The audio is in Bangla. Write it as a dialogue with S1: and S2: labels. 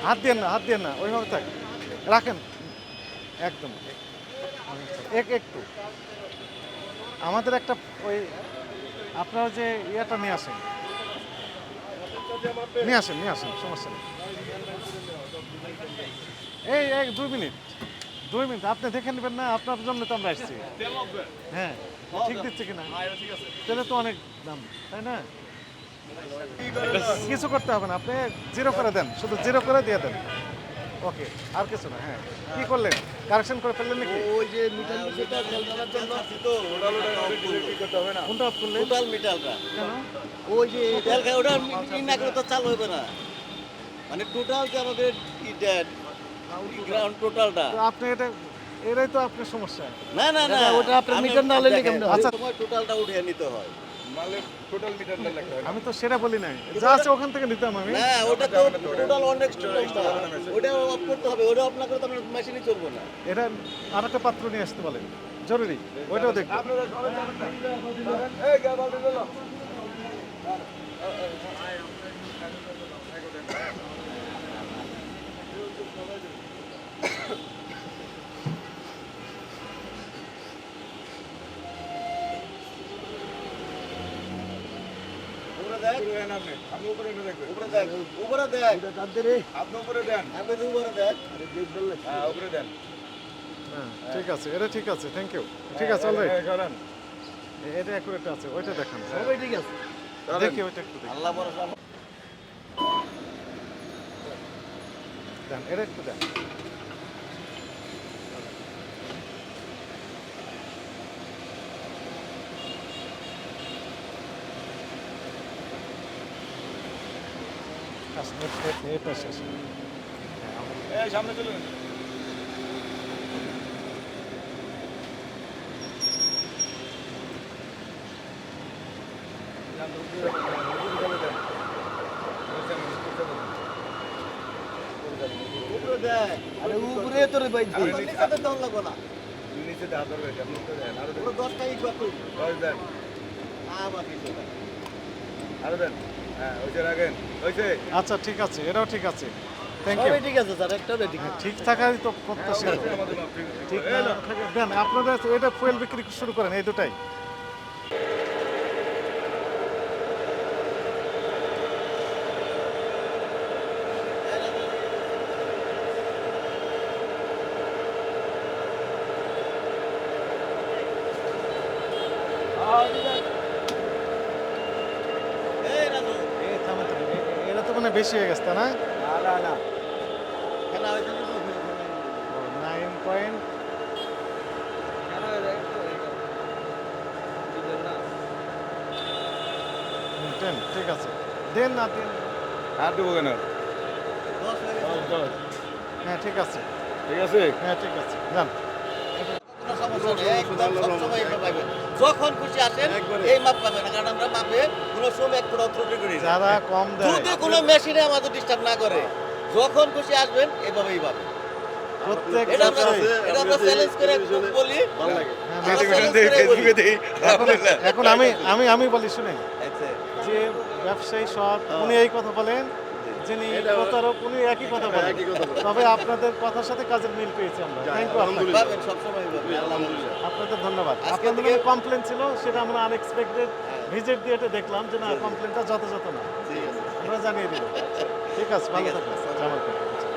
S1: হাত দিয়ে না ওইভাবে থাক, রাখেন একদম একটু আমাদের একটা ওই আপনারা যে ইয়েটা নিয়ে আসেন নিয়ে আসেন সমস্যা নেই। এই 2 মিনিট আপনি দেখে নেবেন না, আপনার জন্য তো আমরা আসছি। হ্যাঁ ঠিক দিচ্ছে কিনা, তাহলে তো অনেক দাম তাই না? কিছু করতে হবে না, আপনি 0 করে দেন, শুধু 0 করে দিয়ে দেন। ওকে, আর কিছু না। হ্যাঁ কি করলেন, কারেকশন করে ফেললেন নাকি?
S2: ওই যে মিটার যেটা তেল ঢালার জন্য
S1: কোনটা অফ করলেন?
S2: টোটাল মিটারটা
S1: কেন?
S2: ওই যে তেল খায় ওটা না করে তো চালু হবে না, মানে টোটাল যে আমাদের গ্রাউন্ড টোটালটা।
S1: তো আপনি এটাই তো আপনার সমস্যা।
S2: না না না,
S3: ওটা আপনার মিটার না হলে কেমনে
S1: আচ্ছা
S2: সময় টোটালটা উঠিয়ে নিতে হয়।
S1: আমি তো সেটা বলি নাই, যা আছে ওখান থেকে নিতাম আমি।
S2: না ওটা তো টোটাল অনেক ওটা অফ করতে হবে, ওটা অফ না করে তো আপনার মেশিনই চলবে না।
S1: এটা আর একটা পাত্র নিয়ে আসতে বলেন, জরুরি ওইটাও দেখবো।
S2: উপরে দেখ, উপরে দেখ, উপরে দেখ, আপনি তো উপরে দেখ।
S1: হ্যাঁ ঠিক আছে, এটা ঠিক আছে, থ্যাংক ইউ। ঠিক আছে অলরাইট, এটা অ্যাকুরেট আছে, ওইটা দেখান।
S3: সবাই ঠিক আছে।
S1: দেখি ওইটা একটু দেখি,
S2: আল্লাহ ভরসা।
S1: দেন এটা একটু দেন। এটা শেষ।
S4: সামনে চলুন।
S2: উপরে দেখ,
S3: আরে উপরে তো রে ভাই
S2: আর নিচে তো দম লাগবে না।
S4: নিচে হাত ধরবে, আপনি তো দেন, আরো দেন,
S2: পুরো 10 টা ইট বাকুল।
S4: দেন,
S2: আবার কিছু না।
S4: আরো দেন। হ্যাঁ, ওইটা রাখেন, ওইছে।
S1: আচ্ছা ঠিক আছে, এটাও ঠিক আছে, থ্যাংক ইউ।
S3: সবাই ঠিক আছে স্যার, একটাও ঠিক আছে।
S1: ঠিক থাকাই তো প্রত্যাশা।
S4: আমাদের মাপ
S1: ঠিক না থাকে দেন, আপনাদের এটা ফুয়েল বিক্রি শুরু করেন, এই দুটাই।
S2: এই রাজু,
S1: এই থামে তো, এটা তো মানে বেশি হয়ে গেছে তাই না?
S2: না খেলা হইছে তো
S1: 9 পয়েন্ট। টেন ঠিক আছে, দেন না দেন।
S4: আর দেবো কেন?
S2: 10 হয়ে গেছে।
S1: হ্যাঁ ঠিক আছে,
S4: ঠিক আছে?
S1: হ্যাঁ ঠিক আছে যান।
S2: কোনো সমস্যা নেই, একদম সবসময় এটা পাবেন। যখন খুশি আসেন এই মাপ পাবেন না, কারণ আমরা মাপে কোনো সময় এক ফুটা ত্রুটি করি না।
S1: যারা কম দেয়
S2: যদি কোনো মেশিনে আমাদের ডিস্টার্ব না করে, যখন খুশি আসবেন এভাবেই পাবেন।
S1: প্রত্যেক
S2: এটা আমরা চ্যালেঞ্জ করে বলি।
S1: হ্যাঁ,
S2: আমরা
S4: ফেসবুকে
S2: challenge
S4: দেই,
S2: করে বলি।
S4: ফেসবুকে দেই।
S1: এখন আমি বলি শুনেন,
S2: আচ্ছা,
S1: যে ব্যবসায়ী সৎ উনি এই কথা বলেন, যিনি প্রতারক উনি একই কথা বলেন, তবে আপনাদের কথার সাথে কাজের মিল পেয়েছি আমরা। থ্যাংক ইউ আপনাকে,
S2: পাবেন সবসময় পাবেন, আলহামদুলিল্লাহ।
S1: আপনাদের ধন্যবাদ।
S2: আজকে
S1: আপনাদের
S2: থেকে-
S1: কমপ্লেন ছিল, সেটা আমরা আনএক্সপেক্টেড ভিজিট দিয়ে এটা দেখলাম যে না, কমপ্লেনটা যথাযথ না,
S2: ঠিক আছে।
S1: আমরা জানিয়ে দিব। ঠিক আছে, ভালো থাকবেন।